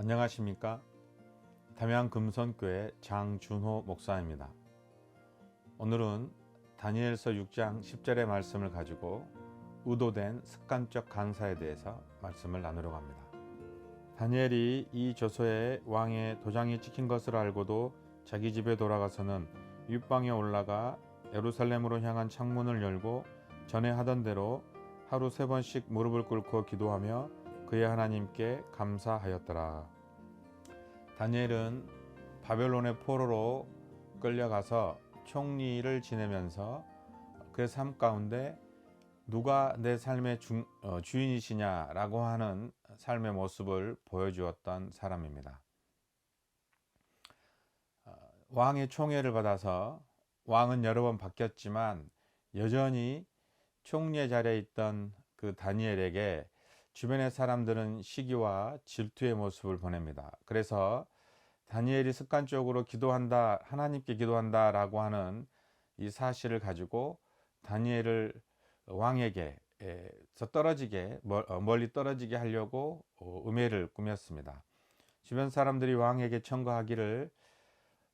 안녕하십니까? 담양 금선교회 장준호 목사입니다. 오늘은 다니엘서 6장 10절의 말씀을 가지고 의도된 습관적 간사에 대해서 말씀을 나누려고 합니다. 다니엘이 이 조서에 왕의 도장이 찍힌 것을 알고도 자기 집에 돌아가서는 윗방에 올라가 예루살렘으로 향한 창문을 열고 전에 하던 대로 하루 3번씩 무릎을 꿇고 기도하며 그의 하나님께 감사하였더라. 다니엘은 바벨론의 포로로 끌려가서 총리를 지내면서 그의 삶 가운데 누가 내 삶의 주인이시냐라고 하는 삶의 모습을 보여주었던 사람입니다. 왕의 총애를 받아서 왕은 여러 번 바뀌었지만 여전히 총리의 자리에 있던 그 다니엘에게 주변의 사람들은 시기와 질투의 모습을 보냅니다. 그래서 다니엘이 습관적으로 기도한다, 하나님께 기도한다 라고 하는 이 사실을 가지고 다니엘을 왕에게 멀리 떨어지게 하려고 음해를 꾸몄습니다. 주변 사람들이 왕에게 청구하기를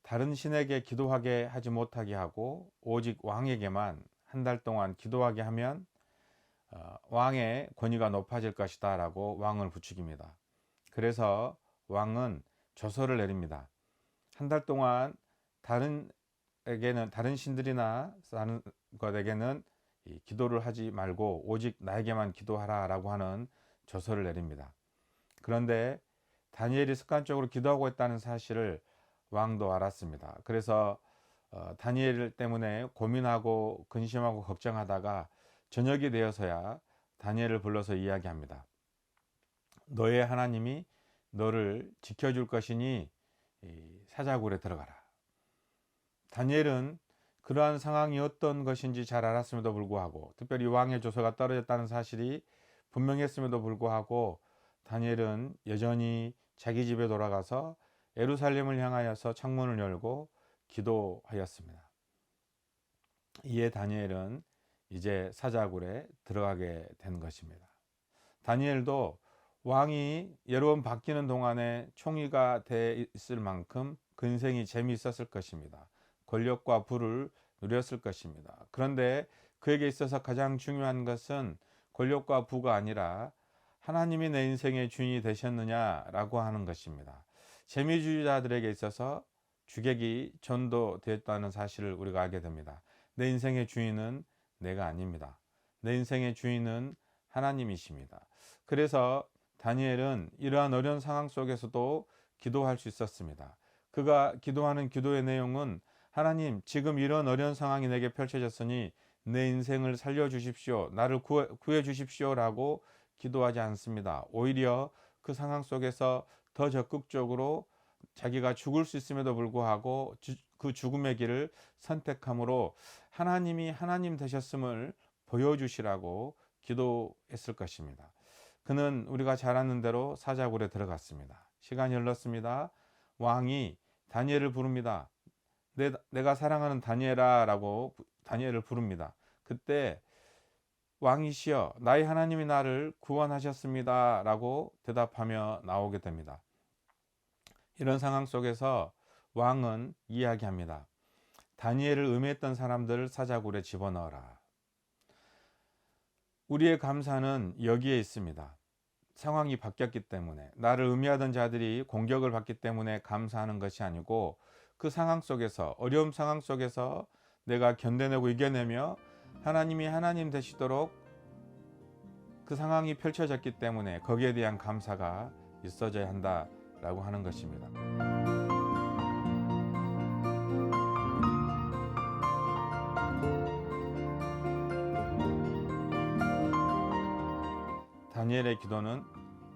다른 신에게 기도하게 하지 못하게 하고 오직 왕에게만 한 달 동안 기도하게 하면 왕의 권위가 높아질 것이다 라고 왕을 부추깁니다. 그래서 왕은 조서를 내립니다. 한 달 동안 다른 신들이나 다른 것에게는 기도를 하지 말고 오직 나에게만 기도하라 라고 하는 조서를 내립니다. 그런데 다니엘이 습관적으로 기도하고 있다는 사실을 왕도 알았습니다. 그래서 다니엘 때문에 고민하고 근심하고 걱정하다가 저녁이 되어서야 다니엘을 불러서 이야기합니다. 너의 하나님이 너를 지켜줄 것이니 사자굴에 들어가라. 다니엘은 그러한 상황이 어떤 것인지 잘 알았음에도 불구하고, 특별히 왕의 조서가 떨어졌다는 사실이 분명했음에도 불구하고 다니엘은 여전히 자기 집에 돌아가서 예루살렘을 향하여서 창문을 열고 기도하였습니다. 이에 다니엘은 이제 사자굴에 들어가게 된 것입니다. 다니엘도 왕이 여러 번 바뀌는 동안에 총리가 돼 있을 만큼 근생이 재미있었을 것입니다. 권력과 부를 누렸을 것입니다. 그런데 그에게 있어서 가장 중요한 것은 권력과 부가 아니라 하나님이 내 인생의 주인이 되셨느냐라고 하는 것입니다. 재미주의자들에게 있어서 주객이 전도되었다는 사실을 우리가 알게 됩니다. 내 인생의 주인은 내가 아닙니다. 내 인생의 주인은 하나님이십니다. 그래서 다니엘은 이러한 어려운 상황 속에서도 기도할 수 있었습니다. 그가 기도하는 기도의 내용은 하나님, 지금 이런 어려운 상황이 내게 펼쳐졌으니 내 인생을 살려주십시오. 나를 구해 주십시오 라고 기도하지 않습니다. 오히려 그 상황 속에서 더 적극적으로 자기가 죽을 수 있음에도 불구하고 그 죽음의 길을 선택함으로 하나님이 하나님 되셨음을 보여주시라고 기도했을 것입니다. 그는 우리가 잘 아는 대로 사자굴에 들어갔습니다. 시간이 흘렀습니다. 왕이 다니엘을 부릅니다. 내가 사랑하는 다니엘아 라고 다니엘을 부릅니다. 그때 왕이시여, 나의 하나님이 나를 구원하셨습니다 라고 대답하며 나오게 됩니다. 이런 상황 속에서 왕은 이야기합니다. 다니엘을 음해했던 사람들을 사자굴에 집어넣어라. 우리의 감사는 여기에 있습니다. 상황이 바뀌었기 때문에, 나를 음해하던 자들이 공격을 받기 때문에 감사하는 것이 아니고, 그 상황 속에서, 어려운 상황 속에서 내가 견뎌내고 이겨내며 하나님이 하나님 되시도록 그 상황이 펼쳐졌기 때문에 거기에 대한 감사가 있어져야 한다라고 하는 것입니다. 다니엘의 기도는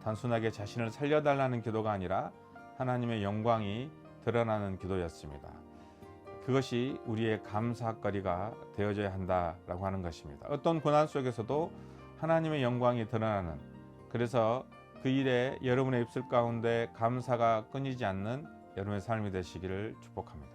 단순하게 자신을 살려달라는 기도가 아니라 하나님의 영광이 드러나는 기도였습니다. 그것이 우리의 감사거리가 되어져야 한다라고 하는 것입니다. 어떤 고난 속에서도 하나님의 영광이 드러나는, 그래서 그 일에 여러분의 입술 가운데 감사가 끊이지 않는 여러분의 삶이 되시기를 축복합니다.